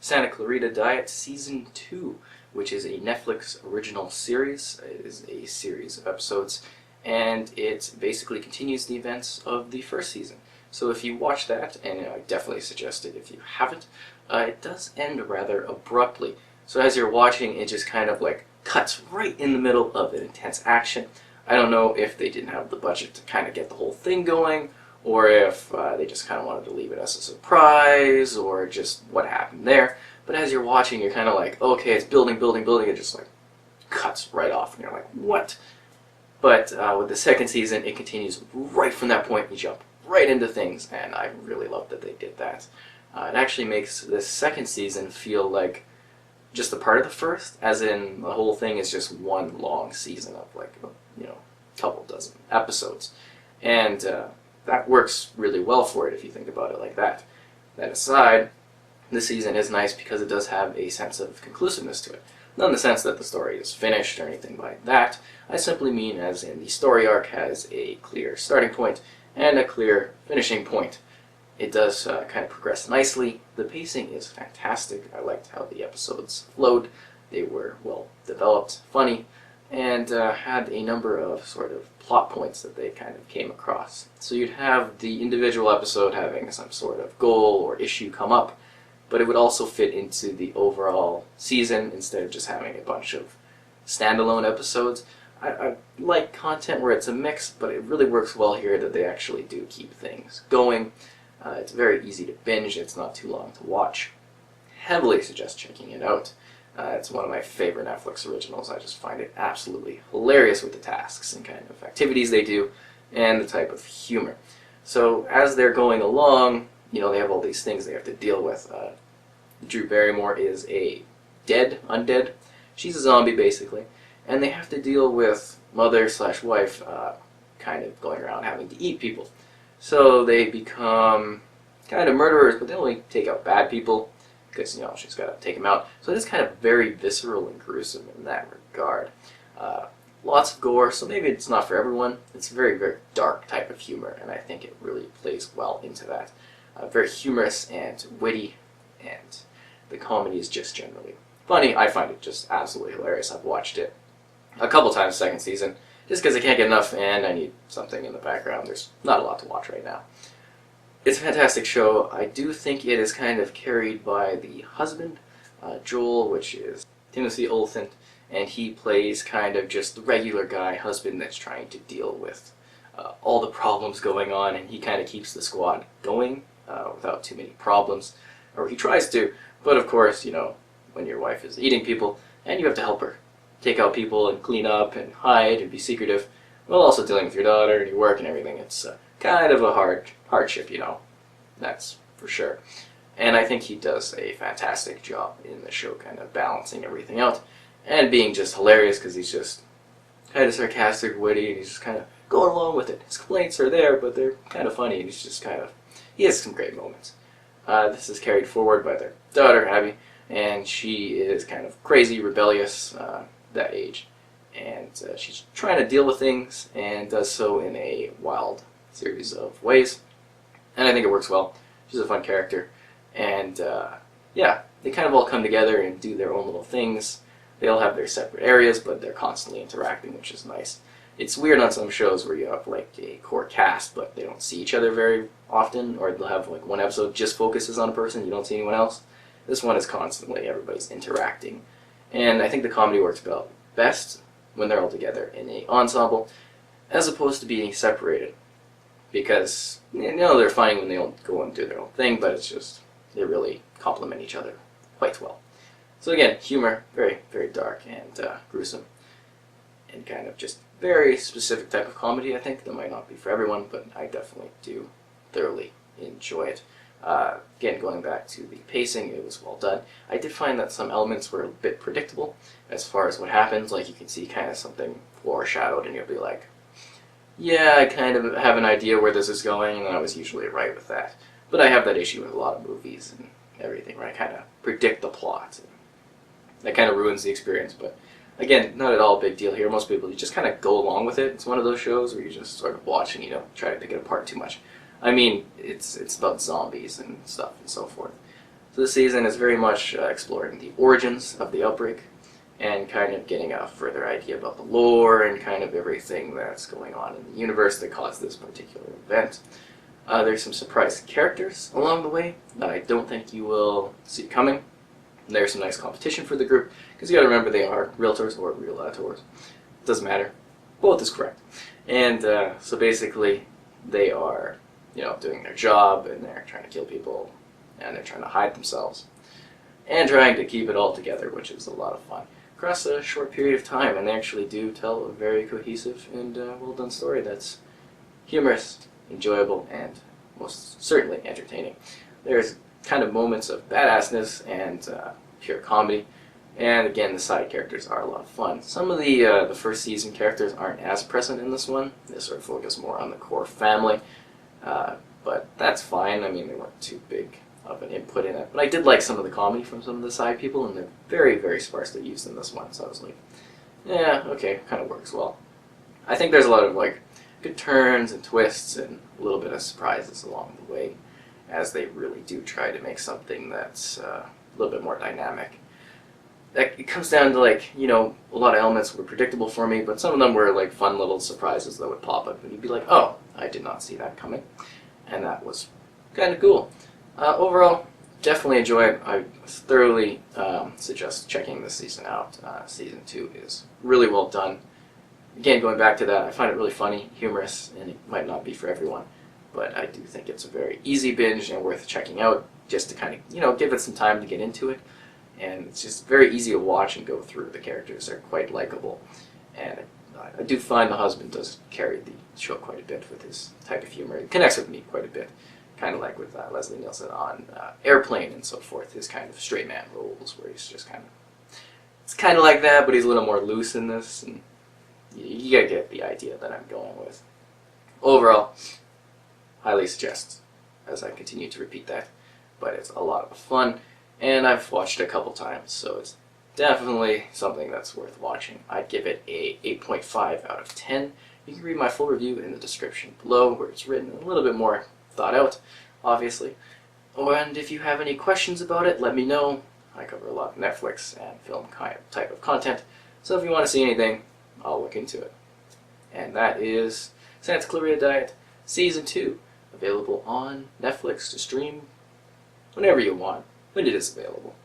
Santa Clarita Diet Season 2, which is a Netflix original series. It is a series of episodes, and it basically continues the events of the first season. So if you watch that, and I definitely suggest it if you haven't, it does end rather abruptly. So as you're watching, it just kind of like cuts right in the middle of an intense action. I don't know if they didn't have the budget to kind of get the whole thing going, or if they just kind of wanted to leave it as a surprise, or just what happened there. But as you're watching, you're kind of like, okay, it's building, building, building, it just like cuts right off, and you're like, what? But with the second season, it continues right from that point. You jump right into things, and I really love that they did that. It actually makes this second season feel like just a part of the first, as in the whole thing is just one long season of like, you know, a couple dozen episodes. And that works really well for it if you think about it like that. That aside, this season is nice because it does have a sense of conclusiveness to it. Not in the sense that the story is finished or anything like that. I simply mean as in the story arc has a clear starting point and a clear finishing point. It does kind of progress nicely. The pacing is fantastic. I liked how the episodes flowed. They were well developed, funny, and had a number of sort of plot points that they kind of came across. So you'd have the individual episode having some sort of goal or issue come up, but it would also fit into the overall season instead of just having a bunch of standalone episodes. I like content where it's a mix, but it really works well here that they actually do keep things going. It's very easy to binge. It's not too long to watch. Heavily suggest checking it out. It's one of my favorite Netflix originals. I just find it absolutely hilarious with the tasks and kind of activities they do and the type of humor. So as they're going along, you know, they have all these things they have to deal with. Drew Barrymore is a undead. She's a zombie basically, and they have to deal with mother/wife kind of going around having to eat people. So they become kind of murderers, but they only take out bad people because, you know, she's got to take them out. So it is kind of very visceral and gruesome in that regard. Lots of gore, so maybe it's not for everyone. It's a very, very dark type of humor, and I think it really plays well into that. Very humorous and witty, and the comedy is just generally funny. I find it just absolutely hilarious. I've watched it a couple times second season, just because I can't get enough and I need something in the background. There's not a lot to watch right now. It's a fantastic show. I do think it is kind of carried by the husband, Joel, which is Timothy Olyphant, and he plays kind of just the regular guy husband that's trying to deal with all the problems going on, and he kind of keeps the squad going without too many problems, or he tries to, but of course, you know, when your wife is eating people and you have to help her take out people and clean up and hide and be secretive, while also dealing with your daughter and your work and everything. It's kind of a hardship, you know, that's for sure. And I think he does a fantastic job in the show, kind of balancing everything out and being just hilarious because he's just kind of sarcastic, witty, and he's just kind of going along with it. His complaints are there, but they're kind of funny, and he's just kind of, he has some great moments. This is carried forward by their daughter, Abby, and she is kind of crazy, rebellious, that age, and she's trying to deal with things and does so in a wild series of ways, and I think it works well. She's a fun character, and yeah, they kind of all come together and do their own little things. They all have their separate areas, but they're constantly interacting, which is nice. It's weird on some shows where you have like a core cast, but they don't see each other very often, or they'll have like one episode just focuses on a person, you don't see anyone else. This one is constantly everybody's interacting. And I think the comedy works best when they're all together in an ensemble, as opposed to being separated. Because, you know, they're funny when they all go and do their own thing, but it's just, they really complement each other quite well. So again, humor, very, very dark and gruesome, and kind of just very specific type of comedy, I think, that might not be for everyone, but I definitely do thoroughly enjoy it. Again, going back to the pacing, it was well done. I did find that some elements were a bit predictable as far as what happens. Like, you can see kind of something foreshadowed and you'll be like, yeah, I kind of have an idea where this is going, and I was usually right with that. But I have that issue with a lot of movies and everything where I kind of predict the plot. And that kind of ruins the experience, but again, not at all a big deal here. Most people, you just kind of go along with it. It's one of those shows where you just sort of watch and you don't try to pick it apart too much. I mean, it's about zombies and stuff and so forth. So this season is very much exploring the origins of the outbreak and kind of getting a further idea about the lore and kind of everything that's going on in the universe that caused this particular event. There's some surprise characters along the way that I don't think you will see coming. There's some nice competition for the group, because you gotta remember they are realtors or realtors. It doesn't matter. Both is correct. And so basically they are, doing their job, and they're trying to kill people, and they're trying to hide themselves, and trying to keep it all together, which is a lot of fun across a short period of time. And they actually do tell a very cohesive and well done story that's humorous, enjoyable, and most certainly entertaining. There's kind of moments of badassness and pure comedy, and again, the side characters are a lot of fun. Some of the first season characters aren't as present in this one. They sort of focus more on the core family, but that's fine. I mean, they weren't too big of an input in it. But I did like some of the comedy from some of the side people, and they're very, very sparsely used in this one. So I was like, yeah, okay, kind of works well. I think there's a lot of good turns and twists and a little bit of surprises along the way, as they really do try to make something that's a little bit more dynamic. It comes down to a lot of elements were predictable for me, but some of them were fun little surprises that would pop up, and you'd be like, oh, I did not see that coming, and that was kind of cool. Overall, definitely enjoy it. I thoroughly suggest checking this season out. Season 2 is really well done. Again, going back to that, I find it really funny, humorous, and it might not be for everyone, but I do think it's a very easy binge and worth checking out, just to kind of, give it some time to get into it. And it's just very easy to watch and go through. The characters are quite likable, and I do find the husband does carry the show quite a bit with his type of humor. It connects with me quite a bit, kind of like with Leslie Nielsen on Airplane and so forth, his kind of straight man roles, where he's just it's kind of like that, but he's a little more loose in this, and you gotta get the idea that I'm going with. Overall, highly suggest, as I continue to repeat that, but it's a lot of fun, and I've watched it a couple times, so it's definitely something that's worth watching. I'd give it a 8.5 out of 10. You can read my full review in the description below, where it's written a little bit more thought out, obviously. And if you have any questions about it, let me know. I cover a lot of Netflix and film type of content, so if you want to see anything, I'll look into it. And that is Santa Clarita Diet Season 2, available on Netflix to stream whenever you want, when it is available.